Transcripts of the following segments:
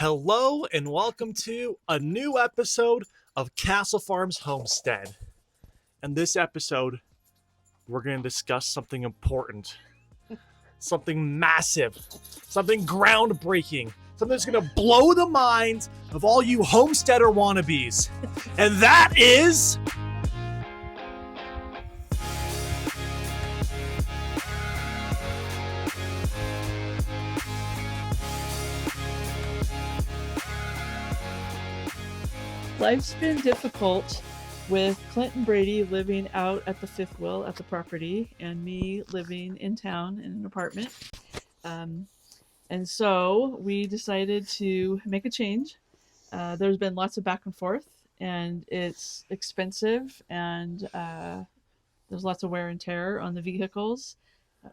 Hello and welcome to a new episode of Castle Farms Homestead. In this episode, we're going to discuss something important, something massive, something groundbreaking, something that's going to blow the minds of all you homesteader wannabes. And that is... Life's been difficult with Clint and Brady living out at the fifth wheel at the property and me living in town in an apartment. And so we decided to make a change. There's been lots of back and forth and it's expensive and there's lots of wear and tear on the vehicles.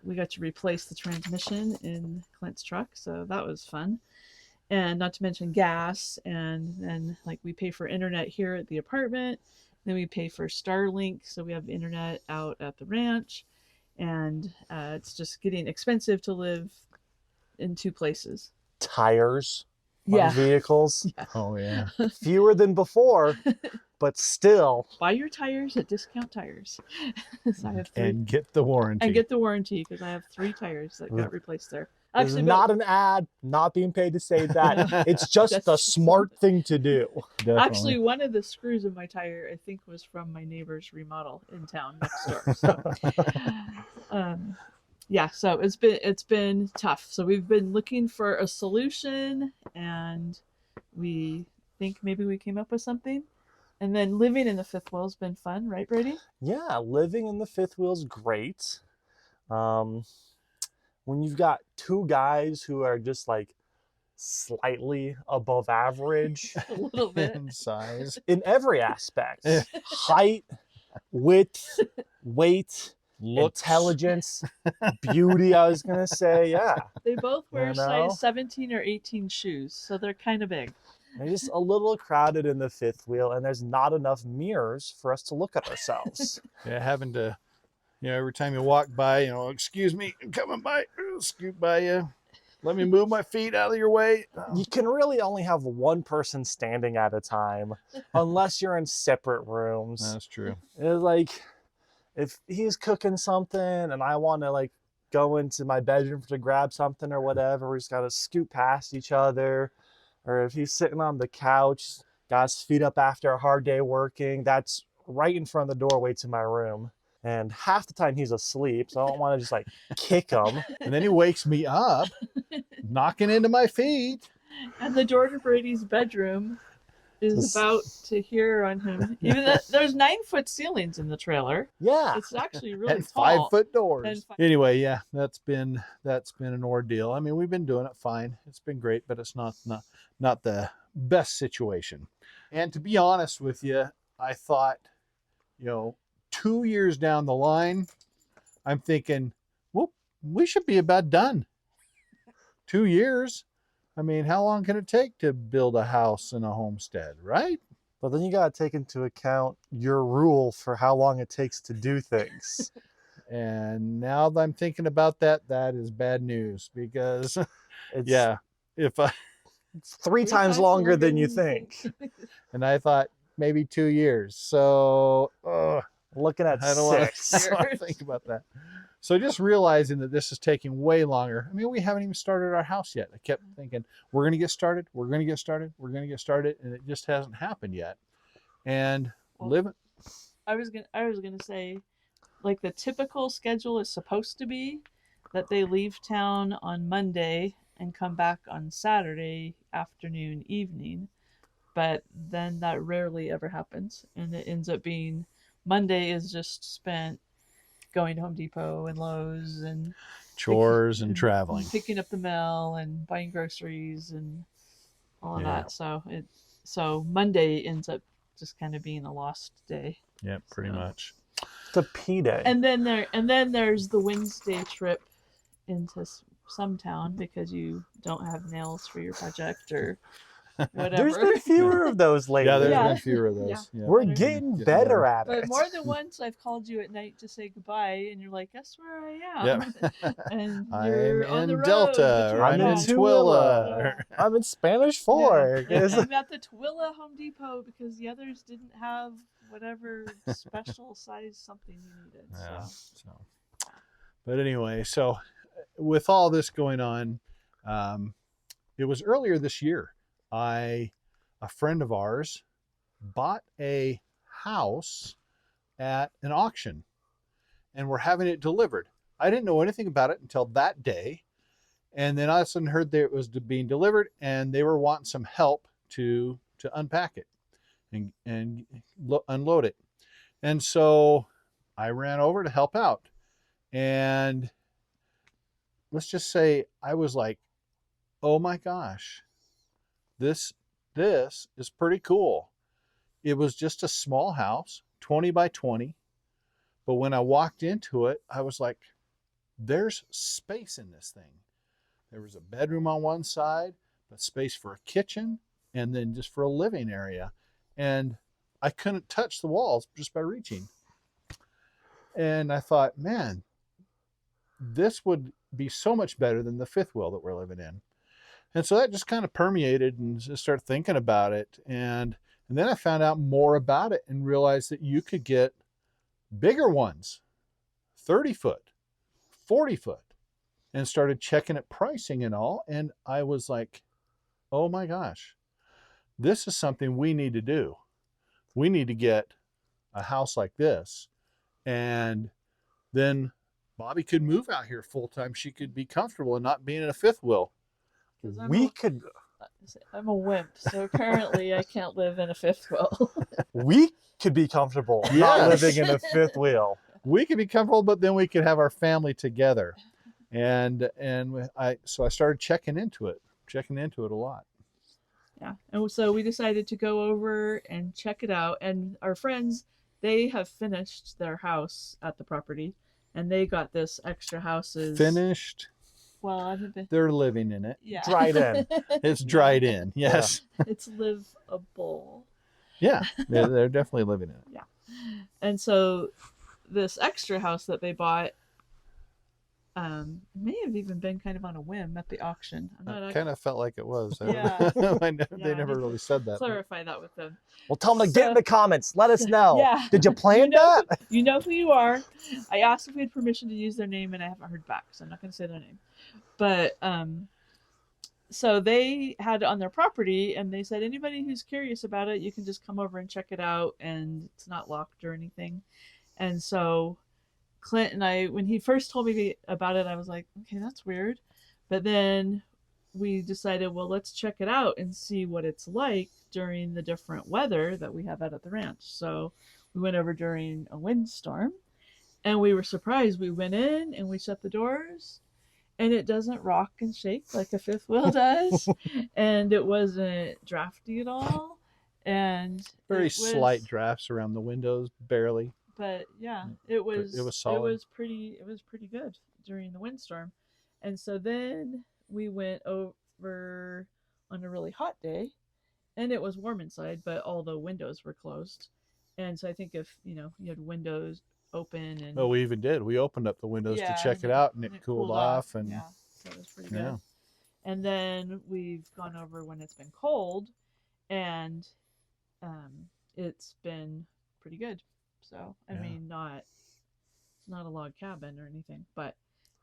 We got to replace the transmission in Clint's truck, so that was fun. And not to mention gas, and then like we pay for internet here at the apartment, then we pay for Starlink, so we have internet out at the ranch, and it's just getting expensive to live in two places. Tires on vehicles. Yeah. Oh yeah. Fewer than before, but still. Buy your tires at Discount Tires. So I have three, And get the warranty. and get the warranty because I have 3 tires that got replaced there. This is not an ad, not being paid to say that. It's just the smart thing to do. Definitely. Actually, one of the screws in my tire, I think, was from my neighbor's remodel in town next door. So, so it's been tough. So we've been looking for a solution, and we think maybe we came up with something. And then living in the fifth wheel has been fun, right, Brady? Yeah, living in the fifth wheel is great. When you've got 2 guys who are just like slightly above average A little bit. in size. in every aspect, height, width, weight, Looks. intelligence, beauty, I was going to say, yeah. They both wear You know? size 17 or 18 shoes, so they're kind of big. They're just a little crowded in the fifth wheel, and there's not enough mirrors for us to look at ourselves. Yeah, having to, every time you walk by, excuse me, I'm coming by, scoot by you. Let me move my feet out of your way. You can really only have one person standing at a time, unless you're in separate rooms. That's true. It's like, if he's cooking something and I want to like go into my bedroom to grab something or whatever, we just got to scoot past each other. Or if he's sitting on the couch, got his feet up after a hard day working, that's right in front of the doorway to my room. And half the time he's asleep, so I don't want to just like kick him. And then he wakes me up, knocking into my feet. And the door to Brady's bedroom is about to hear on him. Even though there's 9-foot ceilings in the trailer. Yeah. It's actually really And tall. 5-foot doors. And Anyway, yeah, that's been an ordeal. I mean, we've been doing it fine. It's been great, but it's not the best situation. And to be honest with you, I thought, 2 years down the line, I'm thinking, well, we should be about done. 2 years. I mean, how long can it take to build a house and a homestead, right? But then you got to take into account your rule for how long it takes to do things. And now that I'm thinking about that is bad news because, It's if I, 3 times longer than you think. and I thought maybe 2 years. So, Looking at I don't want 6. to think about that. So just realizing that this is taking way longer. I mean, we haven't even started our house yet. I kept thinking, we're going to get started. We're going to get started. We're going to get started. And it just hasn't happened yet. And living. I was gonna say, like the typical schedule is supposed to be that they leave town on Monday and come back on Saturday afternoon, evening. But then that rarely ever happens. And it ends up being Monday is just spent going to Home Depot and Lowe's and Chores and traveling. picking up the mail and buying groceries and all of that. So Monday ends up just kind of being a lost day. Yeah, pretty much. It's a P day. And then there's the Wednesday trip into some town because you don't have nails for your project or whatever. There's been fewer of those lately. Yeah, there's Yeah. been fewer of those. Yeah. Yeah. We're Better. getting Getting better at But it. more than once, I've called you at night to say goodbye, and you're like, "Guess where I am?" And I'm you're on the in road, Delta, but or you're I'm in I'm in back. Twilla. Yeah. I'm in Spanish Fork. Yeah. It's- I'm at the Twilla Home Depot because the others didn't have whatever special size something you needed. Yeah. So So, but anyway, so with all this going on, it was earlier this year. A friend of ours bought a house at an auction, and we're having it delivered. I didn't know anything about it until that day, and then all of a sudden heard that it was being delivered, and they were wanting some help to unpack it and unload it. And so I ran over to help out, and let's just say I was like, oh my gosh, this is pretty cool. It was just a small house, 20 by 20. But when I walked into it, I was like, there's space in this thing. There was a bedroom on one side, but space for a kitchen, and then just for a living area. And I couldn't touch the walls just by reaching. And I thought, man, this would be so much better than the fifth wheel that we're living in. And so that just kind of permeated, and just started thinking about it. And then I found out more about it and realized that you could get bigger ones, 30 foot, 40 foot, and started checking at pricing and all. And I was like, oh my gosh, this is something we need to do. We need to get a house like this. And then Bobby could move out here full time. She could be comfortable and not being in a fifth wheel. 'cause I'm a wimp, so apparently I can't live in a fifth wheel. we could be comfortable not Yes. living in a fifth wheel. We could be comfortable, but then we could have our family together. And so I started checking into it a lot. Yeah. And so we decided to go over and check it out. And our friends, they have finished their house at the property, and they got this extra houses. Finished. Well, I haven't been. They're living in it. Yeah. Dried in. It's dried in. Yes. It's livable. Yeah. They're definitely living in it. Yeah. And so this extra house that they bought may have even been kind of on a whim at the auction. I'm not It kind of felt like it was. Yeah. They Yeah, never really said that. clarify that with them. Well, tell them to get in the comments. Let us know. Yeah. Did you plan that? You know who you are. I asked if we had permission to use their name, and I haven't heard back, so I'm not going to say their name. But so they had it on their property, and they said anybody who's curious about it, you can just come over and check it out, and it's not locked or anything. And so Clint and I, when he first told me about it, I was like, okay, that's weird. But then we decided, well, let's check it out and see what it's like during the different weather that we have out at the ranch. So we went over during a windstorm, and we were surprised. We went in and we shut the doors, and it doesn't rock and shake like a fifth wheel does. And it wasn't drafty at all. And Very slight drafts around the windows, barely. But yeah, it was solid. It was pretty good during the windstorm. And so then we went over on a really hot day, and it was warm inside, but all the windows were closed. And so I think if you had windows open, and Well, we even did. We opened up the windows to check it out, and it cooled off. And yeah, so it was pretty good. And then we've gone over when it's been cold, and it's been pretty good. So I mean, not a log cabin or anything, but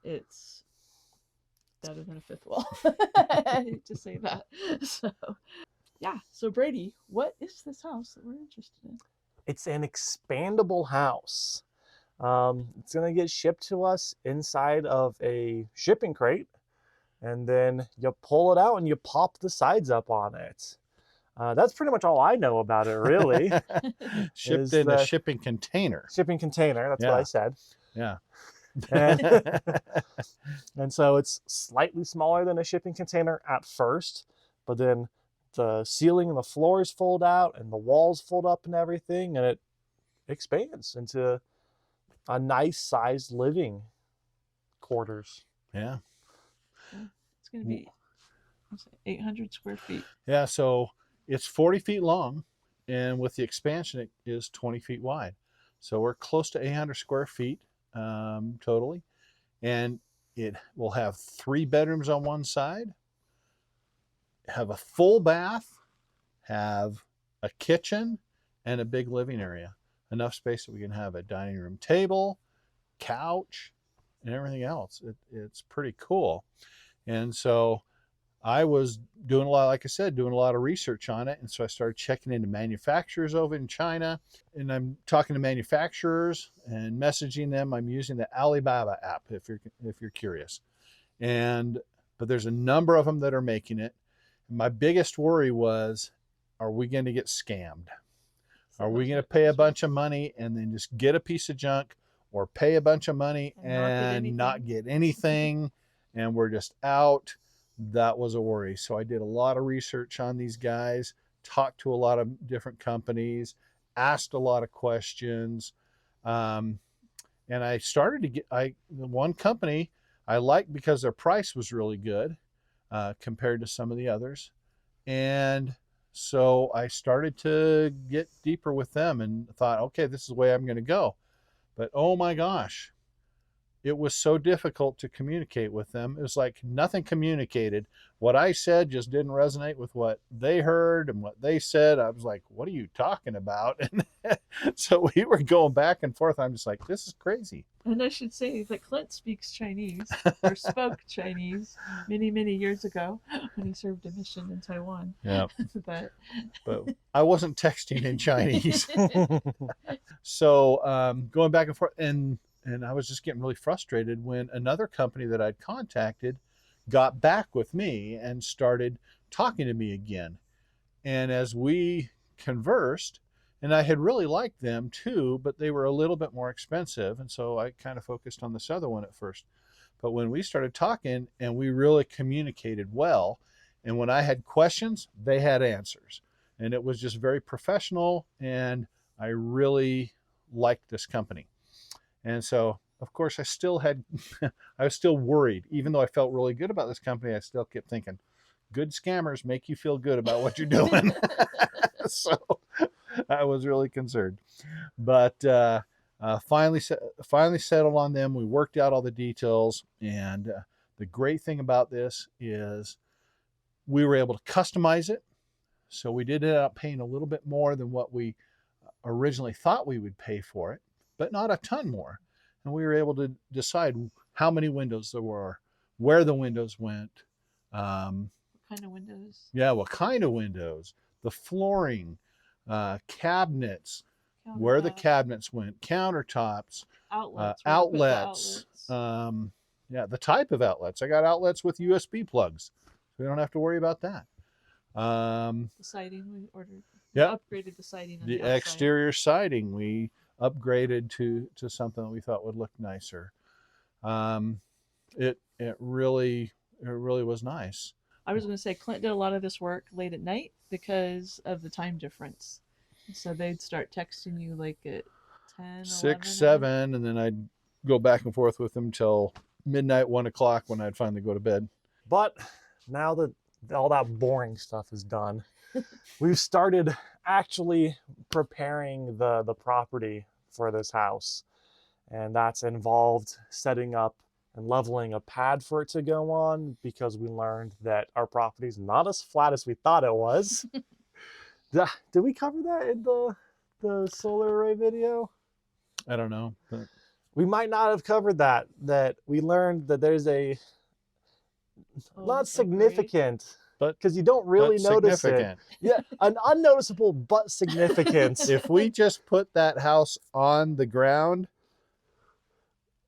it's better than a fifth wheel. I hate to say that. So yeah. So Brady, what is this house that we're interested in? It's an expandable house. It's going to get shipped to us inside of a shipping crate, and then you pull it out and you pop the sides up on it. That's pretty much all I know about it, really. Shipped in a shipping container. Shipping container, that's what I said. Yeah. And so it's slightly smaller than a shipping container at first, but then the ceiling and the floors fold out and the walls fold up and everything, and it expands into a nice sized living quarters. Yeah. It's going to be 800 square feet. Yeah, so it's 40 feet long, and with the expansion, it is 20 feet wide. So we're close to 800 square feet totally, and it will have 3 bedrooms on one side, have a full bath, have a kitchen, and a big living area. Enough space that we can have a dining room table, couch, and everything else. It's pretty cool. And so I was doing a lot, like I said, doing a lot of research on it. And so I started checking into manufacturers over in China. And I'm talking to manufacturers and messaging them. I'm using the Alibaba app if you're curious. But there's a number of them that are making it. My biggest worry was, are we going to get scammed? Are we going to pay a bunch of money and then just get a piece of junk, or pay a bunch of money and not get anything and we're just out? That was a worry. So I did a lot of research on these guys, talked to a lot of different companies, asked a lot of questions. And I started to get, one company I liked because their price was really good compared to some of the others. And so I started to get deeper with them and thought, okay, this is the way I'm going to go. But oh my gosh, it was so difficult to communicate with them. It was like nothing communicated. What I said just didn't resonate with what they heard, and what they said, I was like, what are you talking about? And so we were going back and forth. I'm just like, this is crazy. And I should say that Clint speaks Chinese, or spoke Chinese many, many years ago when he served a mission in Taiwan. Yeah. but I wasn't texting in Chinese. So going back and forth, and I was just getting really frustrated when another company that I'd contacted got back with me and started talking to me again. And as we conversed, and I had really liked them too, but they were a little bit more expensive. And so I kind of focused on this other one at first. But when we started talking and we really communicated well, and when I had questions, they had answers. And it was just very professional, and I really liked this company. And so, of course, I was still worried. Even though I felt really good about this company, I still kept thinking, good scammers make you feel good about what you're doing. So I was really concerned. But finally settled on them. We worked out all the details. And the great thing about this is we were able to customize it. So we did end up paying a little bit more than what we originally thought we would pay for it, but not a ton more. And we were able to decide how many windows there were, where the windows went. what kind of windows? Yeah, what kind of windows, the flooring, cabinets, where the cabinets went, countertops, outlets. Yeah, the type of outlets. I got outlets with USB plugs, so we don't have to worry about that. The siding we ordered. Yeah, Upgraded the siding on the outside. exterior siding we upgraded to something that we thought would look nicer. It really was nice. I was going to say Clint did a lot of this work late at night because of the time difference. So they'd start texting you like at 10, 6, 11, 7, and then I'd go back and forth with them till midnight, 1 o'clock when I'd finally go to bed. But now that all that boring stuff is done, we've started actually preparing the property for this house. And that's involved setting up and leveling a pad for it to go on, because we learned that our property is not as flat as we thought it was. Did we cover that in the solar array video? I don't know. But We might not have covered that we learned that there's a not significant, but because you don't really notice it. Yeah, an unnoticeable but significant. If we just put that house on the ground,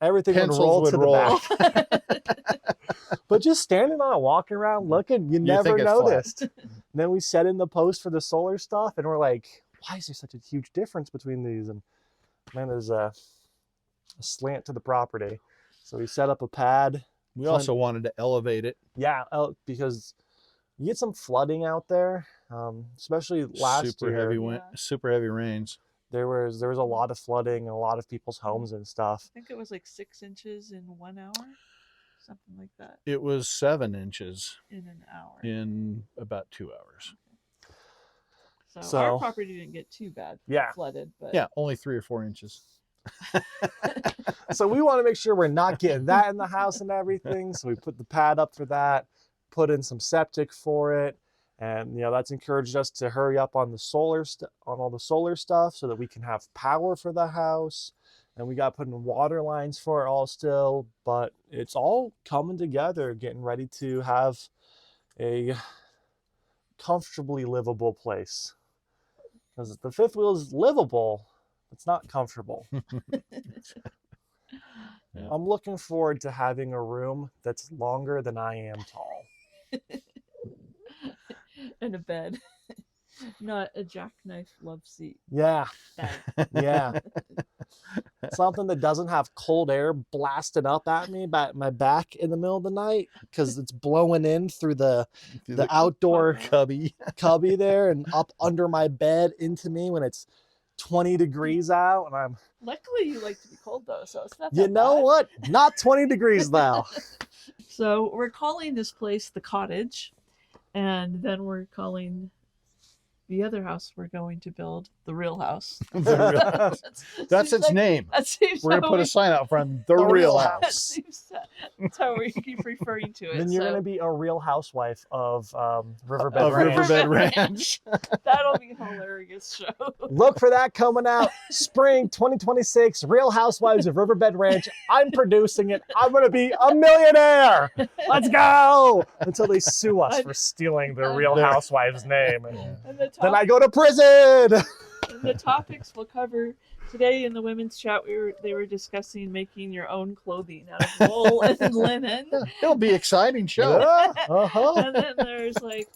everything would pencils roll would to roll. the back. But just standing on it, walking around, looking, you never think it's flat. noticed. And then we set in the post for the solar stuff, and we're like, why is there such a huge difference between these? And man, there's a slant to the property. So we set up a pad. We also wanted to elevate it. Yeah, because you get some flooding out there, especially last year. Super heavy rains. There was a lot of flooding in a lot of people's homes and stuff. I think it was like 6 inches in 1 hour. something like that, It was 7 inches in an hour. in about 2 hours. So our So- property didn't get too bad Yeah. flooded, but Yeah, only 3 or 4 inches. So we want to make sure we're not getting that in the house and everything. So we put the pad up for that, put in some septic for it. And, you know, that's encouraged us to hurry up on the on all the solar stuff so that we can have power for the house. And we got put in water lines for it all still, but it's all coming together, getting ready to have a comfortably livable place. Because the fifth wheel is livable, it's not comfortable. Yeah. I'm looking forward to having a room that's longer than I am tall. and a bed, not a jackknife love seat Yeah, bed. yeah. Something that doesn't have cold air blasting up at me by my back in the middle of the night because it's blowing in through the outdoor cubby. cubby there and up under my bed into me when it's 20 degrees out. And I'm, Luckily, you like to be cold though, so it's not. you that know bad. what? Not 20 degrees now. So we're calling this place the cottage, and then we're calling the other house we're going to build the real house. That's Seems its like- name. That seems We're going to how put a we- sign out front, the The real real house. That seems that's how we keep referring to it. Then you're so going to be a real housewife of Riverbed Of Ranch. Riverbed Ranch. that'll be a hilarious show. Look for that coming out spring 2026. Real Housewives of Riverbed Ranch. I'm producing it. I'm going to be a millionaire. Let's go until they sue us for stealing the Real Housewives name. And And the then I go to prison. And the topics we'll cover today in the women's chat, they were discussing making your own clothing out of wool and linen. It'll be an exciting show. Yeah, uh-huh. And then there's like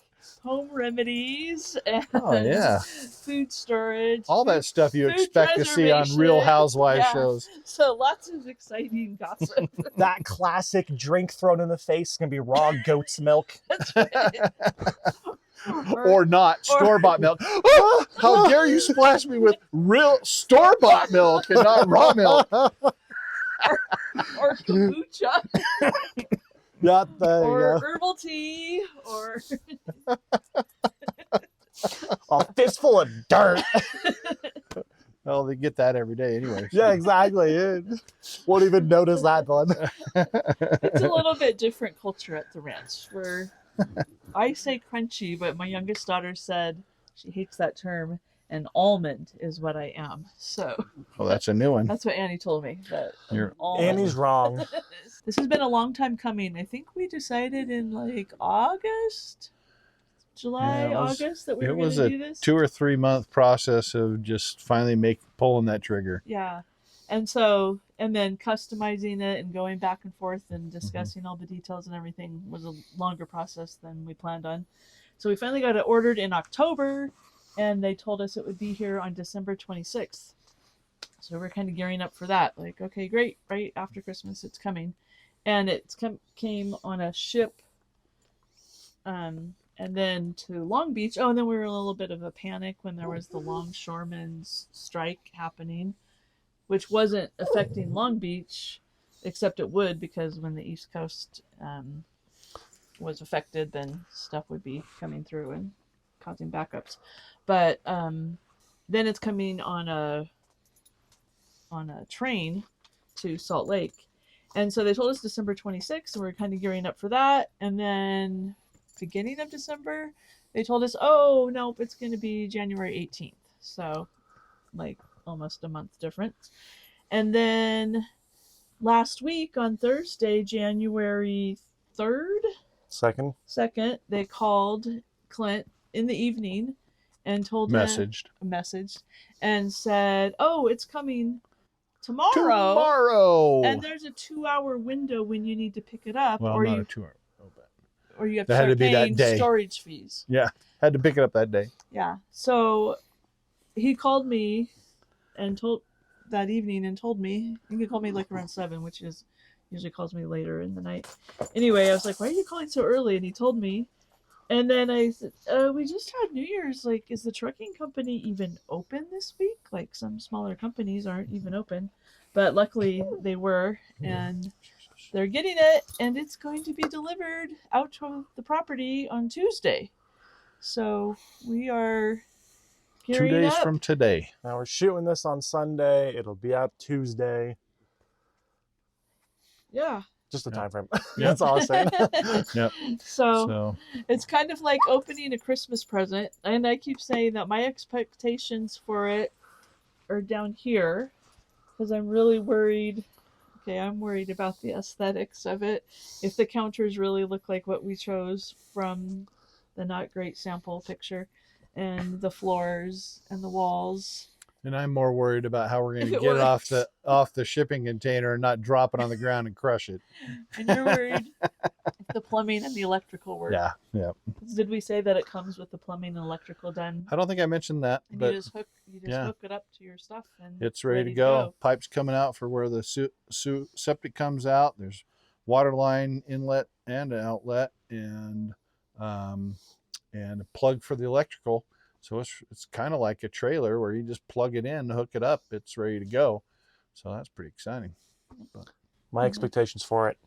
home remedies and Oh, yeah. food storage. All that stuff you Food expect to see on Real preservation. Housewives Yeah. shows. So lots of exciting gossip. That classic drink thrown in the face is going to be raw goat's milk. That's right. Or not store-bought milk. Oh, how dare you splash me with real store-bought milk and not raw milk? or kombucha Yeah, there you or go. herbal tea or A fistful of dirt. Well, they get that every day anyway. so. Yeah, exactly. You won't even notice that one. it's a little bit different culture at the ranch where I say crunchy, but my youngest daughter said she hates that term, and almond is what I am. So Well, that's a new one. that's what Annie told me. That You're- almond. Annie's wrong. This has been a long time coming. I think we decided in like August, July, Yeah, August that we it were was going a to do this. 2 or 3 month process of just finally pulling that trigger. Yeah. And so, and then customizing it and going back and forth and discussing all the details and everything was a longer process than we planned on. So we finally got it ordered in October, and they told us it would be here on December 26th. So we're kind of gearing up for that. Like, okay, great, right after Christmas, it's coming. And it came on a ship, and then to Long Beach. Oh, and then we were in a little bit of a panic when there was the longshoremen's strike happening, which wasn't affecting Long Beach, except it would, because when the East Coast was affected, then stuff would be coming through and causing backups. But then it's coming on a train to Salt Lake. And so they told us December 26th, and we're kind of gearing up for that. And then beginning of December, they told us, oh, nope, it's going to be January 18th. So like almost a month difference. And then last week on Thursday, January 3rd, Second. 2nd, they called Clint in the evening and told him Messaged. and said, oh, it's coming tomorrow. And there's a 2-hour window when you need to pick it up, Well, or not you a 2 hour. or you have That to had start to be that paying day. storage fees. Yeah. Had to pick it up that day. Yeah. So he called me and told me, he called me like around 7, which is usually calls me later in the night. Anyway, I was like, why are you calling so early? And he told me. And then I said, we just had New Year's. Like, is the trucking company even open this week? Like, some smaller companies aren't even open. But luckily they were. And they're getting it, and it's going to be delivered out to the property on Tuesday. So we are 2 gearing days up. from today. Now we're shooting this on Sunday. It'll be out Tuesday. Yeah. Just a Yep. time frame. Yep. That's all I'm saying. Yep. So it's kind of like opening a Christmas present, and I keep saying that my expectations for it are down here because I'm really worried. Okay, I'm worried about the aesthetics of it. If the counters really look like what we chose from the not great sample picture, and the floors and the walls. And I'm more worried about how we're going If to it get works. off the shipping container and not drop it on the ground and crush it. And you're worried if the plumbing and the electrical work. Yeah, yeah. Did we say that it comes with the plumbing and electrical done? I don't think I mentioned that, And but you just yeah. hook it up to your stuff, and it's ready to go. Pipes coming out for where the septic comes out. There's water line inlet and outlet, and a plug for the electrical. So it's kind of like a trailer where you just plug it in, hook it up, it's ready to go. So that's pretty exciting. My expectations for it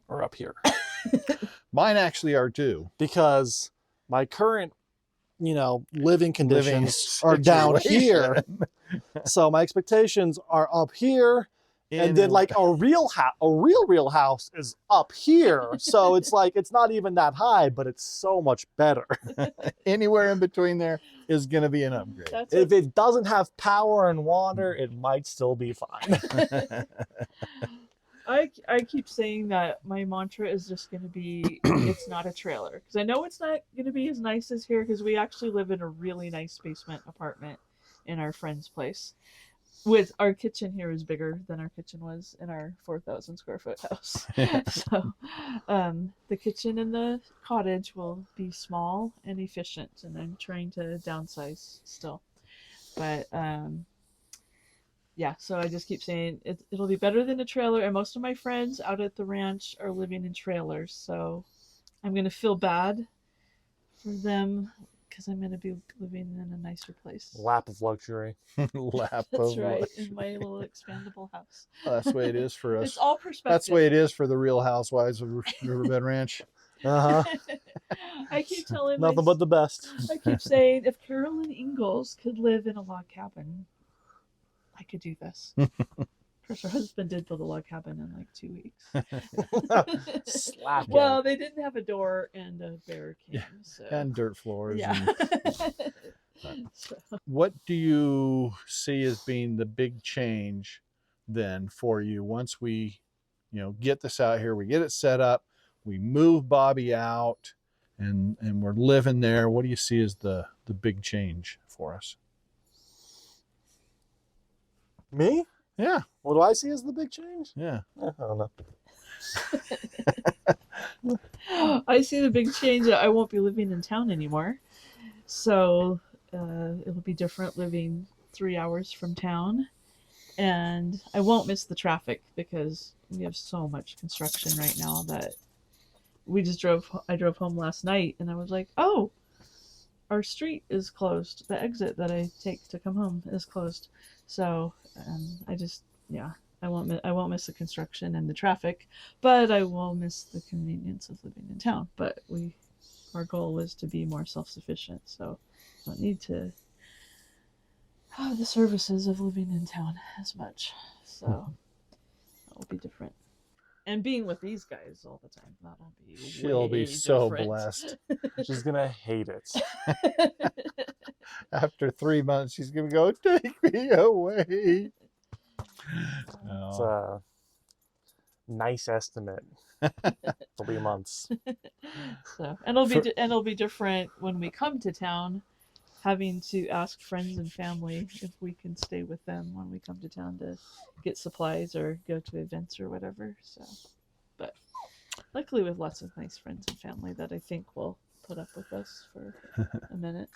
are up here. Mine actually are too. Because my current, living conditions are situation. down here. So my expectations are up here. And then like a real house is up here. So it's like, it's not even that high, but it's so much better. Anywhere in between there is going to be an upgrade. If it doesn't have power and water, it might still be fine. I keep saying that my mantra is just going to be, it's not a trailer. Because I know it's not going to be as nice as here, because we actually live in a really nice basement apartment in our friend's place. With our kitchen here is bigger than our kitchen was in our 4,000 square foot house. So the kitchen in the cottage will be small and efficient, and I'm trying to downsize still. But yeah, so I just keep saying it'll be better than a trailer, and most of my friends out at the ranch are living in trailers, so I'm going to feel bad for them because I'm going to be living in a nicer place. Lap of luxury. That's right, in my little expandable house. Well, that's the way it is for us. It's all perspective. That's the way it is for the Real Housewives of Riverbed Ranch. Uh-huh. I keep telling Nothing but the best. I keep saying, if Carolyn Ingalls could live in a log cabin, I could do this. Of course, her husband did build a log cabin in like 2 weeks. Slap Well, they didn't have a door and a bear came. Yeah. So. And dirt floors. Yeah. So. What do you see as being the big change then for you once we, get this out here, we get it set up, we move Bobby out, and we're living there? What do you see as the big change for us? Me? Yeah. What do I see as the big change? Yeah. I don't know. I see the big change that I won't be living in town anymore. So it'll be different living 3 hours from town. And I won't miss the traffic because we have so much construction right now that I drove home last night and I was like, oh, our street is closed. The exit that I take to come home is closed. So I won't miss the construction and the traffic, but I will miss the convenience of living in town. But our goal is to be more self-sufficient, so I don't need to have the services of living in town as much. So that will be different. And being with these guys all the time, that'll be She'll be way so different. blessed. She's gonna hate it. After 3 months, she's going to go, take me away. It's a nice estimate. 3 months. So, and it'll be different when we come to town, having to ask friends and family if we can stay with them when we come to town to get supplies or go to events or whatever. So, but luckily we have lots of nice friends and family that I think will put up with us for a minute.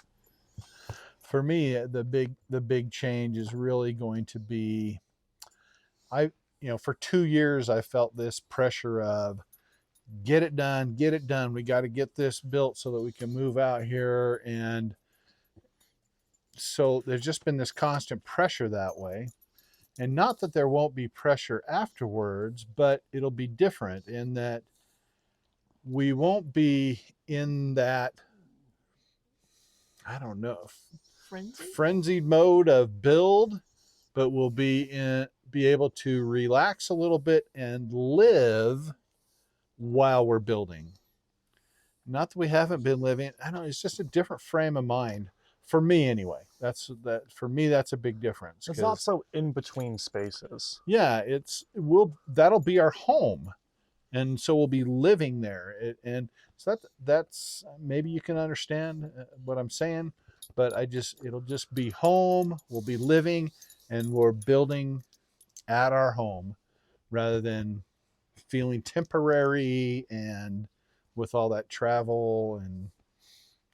For me, the big change is really going to be, for 2 years I felt this pressure of get it done. We got to get this built so that we can move out here. And so there's just been this constant pressure that way. And not that there won't be pressure afterwards, but it'll be different in that we won't be in that, I don't know, frenzied mode of build, but we'll be able to relax a little bit and live while we're building. Not that we haven't been living. I don't know, it's just a different frame of mind for me anyway. For me, that's a big difference. It's not so in between spaces. Yeah, that'll be our home. And so we'll be living there. And so that's maybe you can understand what I'm saying, but it'll just be home. We'll be living and we're building at our home rather than feeling temporary and with all that travel. And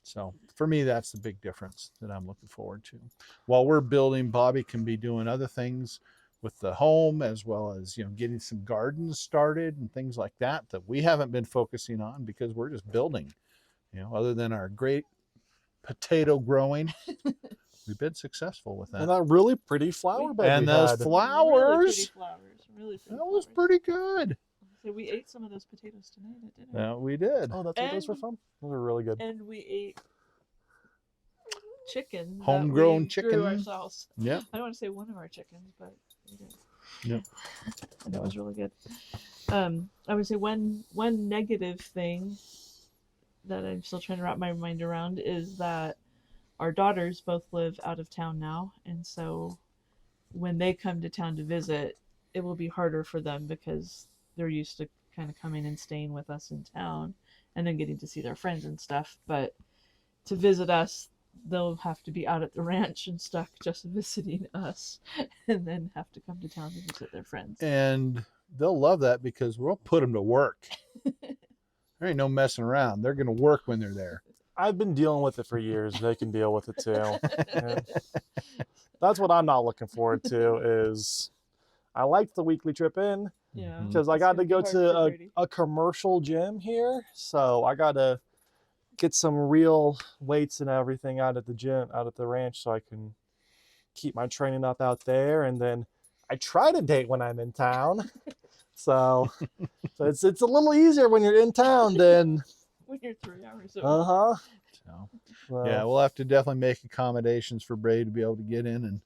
so for me, that's the big difference that I'm looking forward to. While we're building, Bobby can be doing other things with the home, as well as, getting some gardens started and things like that we haven't been focusing on because we're just building, other than our great potato growing. We've been successful with that. And that really pretty flower bed. And those had. flowers. Really pretty That was pretty good. So we ate some of those potatoes tonight at dinner. Yeah, we did. Oh, that's what those were from? Those were really good. And we ate chicken. Homegrown that we chicken. grew ourselves. Yeah. I don't want to say one of our chickens, but we did. Yep. And that was really good. I would say one negative thing that I'm still trying to wrap my mind around is that our daughters both live out of town now, and so when they come to town to visit, it will be harder for them because they're used to kind of coming and staying with us in town and then getting to see their friends and stuff. But to visit us, they'll have to be out at the ranch and stuff just visiting us and then have to come to town to visit their friends. And they'll love that because we'll put them to work. There ain't no messing around. They're going to work when they're there. I've been dealing with it for years. They can deal with it too. And that's what I'm not looking forward to is I liked the weekly trip in Yeah. because I got to go to a commercial gym here. So I got to get some real weights and everything out at the gym, out at the ranch, so I can keep my training up out there. And then I try to date when I'm in town. So it's a little easier when you're in town than when you're 3 hours away. So, yeah, we'll have to definitely make accommodations for Bray to be able to get in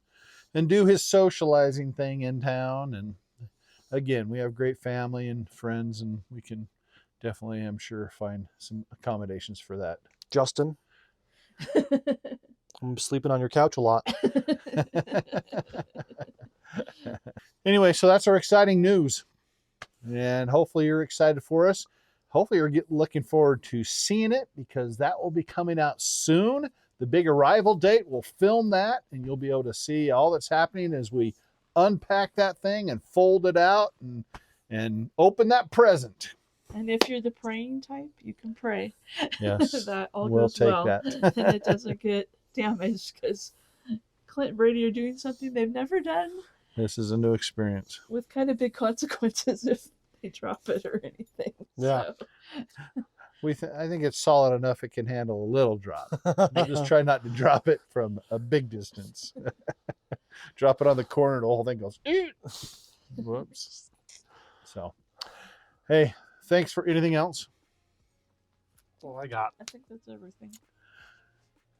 and do his socializing thing in town. And again, we have great family and friends, and we can definitely, I'm sure, find some accommodations for that. Justin, I'm sleeping on your couch a lot. Anyway, so that's our exciting news. And hopefully you're excited for us. Hopefully you're looking forward to seeing it because that will be coming out soon. The big arrival date, we'll film that and you'll be able to see all that's happening as we unpack that thing and fold it out and open that present. And if you're the praying type, you can pray. Yes, that all we'll goes take well that. and it doesn't get damaged because Clint and Brady are doing something they've never done. This is a new experience. With kind of big consequences if they drop it or anything. Yeah. So. I think it's solid enough it can handle a little drop. We'll just try not to drop it from a big distance. Drop it on the corner and the whole thing goes, whoops. So, hey, thanks for anything else. That's all I got. I think that's everything.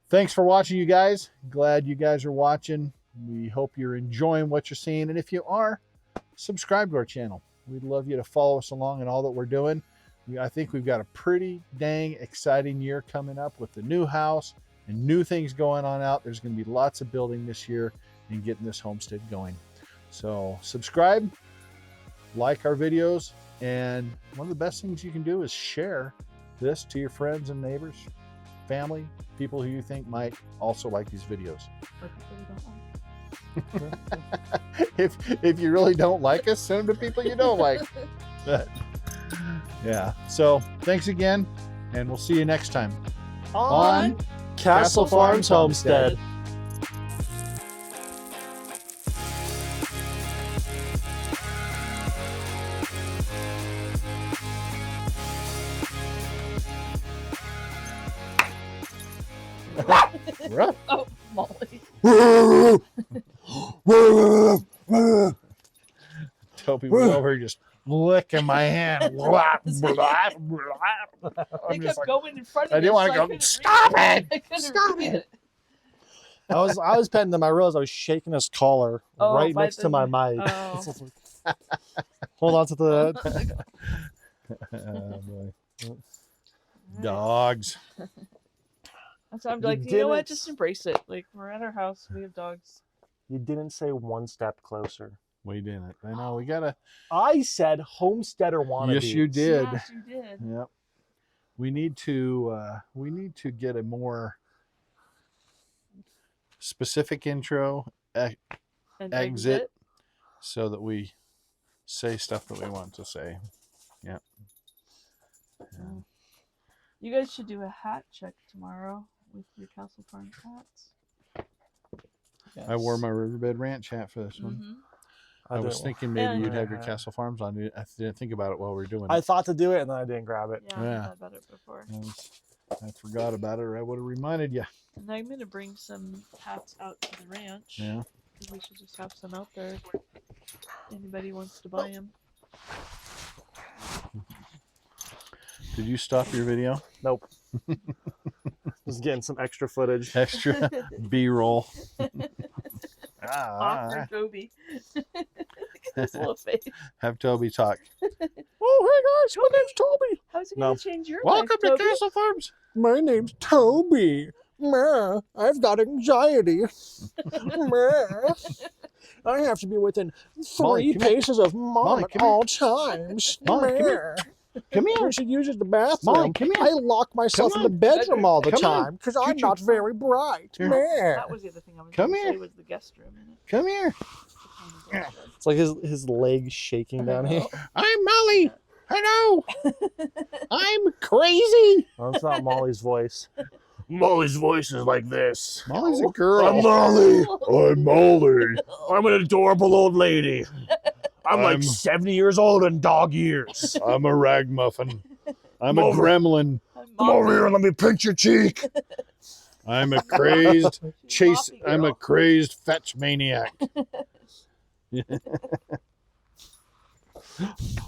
Thanks for watching, you guys. Glad you guys are watching. We hope you're enjoying what you're seeing. And if you are, subscribe to our channel. We'd love you to follow us along in all that we're doing. I think we've got a pretty dang exciting year coming up with the new house and new things going on out. There's going to be lots of building this year and getting this homestead going. So subscribe, like our videos, and one of the best things you can do is share this to your friends and neighbors, family, people who you think might also like these videos. Or people you don't like. if you really don't like us, send them to people you don't like. But, yeah. So thanks again, and we'll see you next time On Castle Farms Homestead. Rough. Oh, Molly. Toby was over here just licking my hand. They I'm just kept like, going in front of I didn't me, want so to go. couldn't Stop read it! I couldn't Stop read it! I was petting him. I realized I was shaking his collar Oh, right by next to the- my mic. oh. Hold on to the. Oh, boy. Dogs. So I'm You like, you know what? didn't- Just embrace it. Like, we're at our house. We have dogs. You didn't say one step closer. We didn't. I know. We gotta. I said homesteader wannabe. Yes, you did. Yes, you did. Yep. We need to get a more specific intro, And exit, so that we say stuff that we want to say. Yep. Yeah. You guys should do a hat check tomorrow with your Castle Farms hats. I wore my Riverbed Ranch hat for this one. Mm-hmm. I was thinking maybe Yeah. you'd have your Castle Farms on. I didn't think about it while we were doing it. I thought to do it and then I didn't grab it. Yeah, Yeah. I thought about it before. I forgot about it, or I would have reminded you. And I'm gonna bring some hats out to the ranch. Yeah. 'Cause we should just have some out there. If anybody wants to buy them. Did you stop your video? Nope. Just getting some extra footage. Extra B-roll. Awkward Toby. His little face. Have Toby talk. Oh, hey guys, my name's Toby. How's it No. gonna change your Welcome life, to Toby? Castle Farms. My name's Toby. Meh, I've got anxiety. Meh. I have to be within 3 Molly, come here. paces of Mom Molly, at come here. all times. Molly, come Meh. here. Come here. When she uses the bathroom, Molly, come here. I lock myself Come in the bedroom all the Come on. time because I'm Choo-choo. not very bright. Here. Meh. That was the other thing I was Come gonna here. say was the guest room in it. Come here. The tiny guest room. It's like his legs shaking down here. I'm Molly. Hello. I'm crazy. Oh, it's not Molly's voice. Molly's voice is like this. Molly's a girl. I'm Molly. I'm Molly. I'm an adorable old lady. I'm like I'm- 70 years old in dog years. I'm a ragmuffin. I'm a Over. gremlin. I'm Come over Moppy. here and let me pinch your cheek. I'm a crazed She's chase. Moppy I'm a girl. crazed fetch maniac.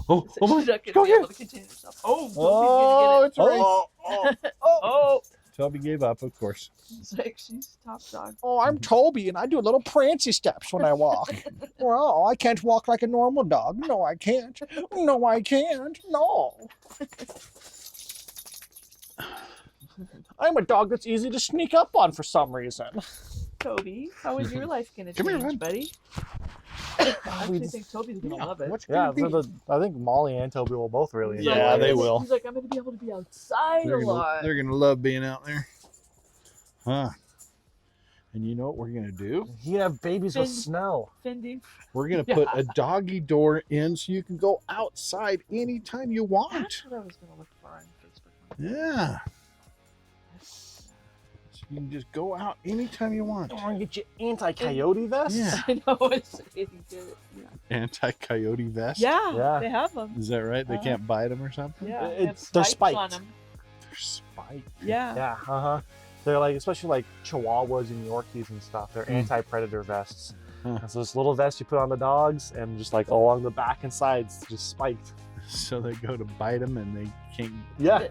Oh, So oh my! she's not gonna Go be here. able to contain herself. Oh, Toby's Oh, gonna it's a race. get it. Oh, Toby gave up, of course. it's like she's top dog. Oh, I'm Toby, and I do little prancy steps when I walk. Well, I can't walk like a normal dog. No, I can't. No, I can't. No. I'm a dog that's easy to sneak up on for some reason. Toby, how is your life gonna Come here, change, bud. buddy? I actually think Toby's gonna love it. What's Yeah, gonna be? I think Molly and Toby will both really He's enjoy Yeah, it. they will. He's like, I'm gonna be able to be outside a lot. They're gonna love being out there, huh? And you know what we're gonna do? You have babies with Finn- snow. Fending. We're gonna put a doggy door in so you can go outside anytime you want. That's what I was gonna look for on Facebook. Yeah. So you can just go out anytime you want. I want to get you anti-coyote vest. Yeah. I know it's getting good. Yeah. Anti-coyote vest. Yeah, Yeah. they have them. Is that right? They Uh-huh. can't bite them or something? Yeah, It's- they have they're spikes on spiked. them. They're spiked. Yeah. Yeah, They're like, especially like Chihuahuas and Yorkies and stuff. They're Hmm. anti-predator vests. Huh. And so this little vest you put on the dogs, and just like along the back and sides, just spiked. So they go to bite them and they can't. Yeah,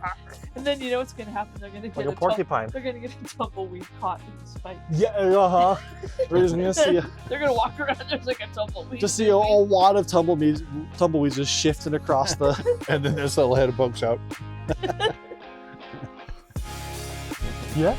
And then you know what's gonna happen? They're gonna like get a porcupine. they're gonna get a tumbleweed caught in the spike. Yeah, We're just gonna see, They're gonna walk around. There's like a tumbleweed. just see a lot of tumbleweeds just shifting across the. And then this little head pokes out. Yeah.